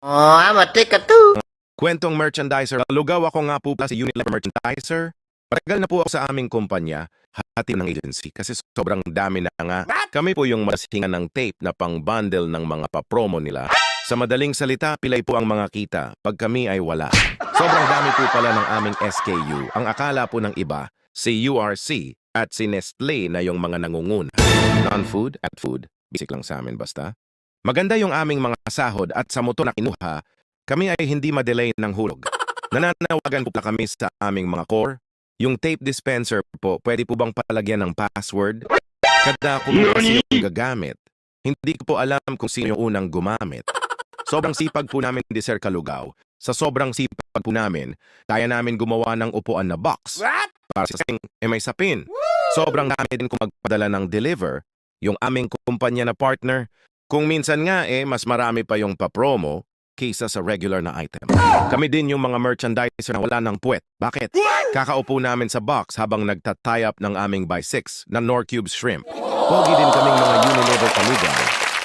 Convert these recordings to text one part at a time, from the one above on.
Oh, amati ka to. Kwentong merchandiser. Lugaw ako nga po pala sa Unilever Merchandiser. Matagal na po ako sa aming kumpanya, hati ng agency, kasi sobrang dami na nga. Kami po yung masihingan ng tape na pang-bundle ng mga papromo nila. Sa madaling salita, pilay po ang mga kita pag kami ay wala. Sobrang dami po pala ng aming SKU. Ang akala po ng iba, si URC at si Nestle na yung mga nangunguna. Non-food at food, basic lang sa amin basta. Maganda yung aming mga sahod at sa moto na kinuha, kami ay hindi madelay ng hulog. Nananawagan po pala kami sa aming mga core. Yung tape dispenser po, pwede po bang palagyan ng password? Kada ko po kasi yung gagamit. Hindi ko po alam kung sino yung unang gumamit. Sobrang sipag po namin di Sir Kalugaw. Sa sobrang sipag po namin, kaya namin gumawa ng upuan na box. Para sa sing, may sapin. Sobrang dami din kung magpadala ng deliver. Yung aming kumpanya na partner, kung minsan nga mas marami pa yung papromo kaysa sa regular na item. Kami din yung mga merchandiser na wala ng puwet. Bakit? Kakaupo namin sa box habang nagta-tie up ng aming by 6 na Norcube Shrimp. Pogi din kaming mga Unilever Kalugaw.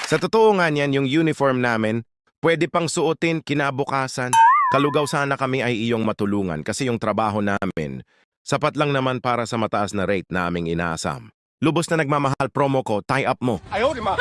Sa totoo nga niyan, yung uniform namin, pwede pang suotin kinabukasan. Kalugaw sana kami ay iyong matulungan kasi yung trabaho namin, sapat lang naman para sa mataas na rate na aming inaasam. Lubos na nagmamahal promo ko, tie up mo. Ayaw, di ma.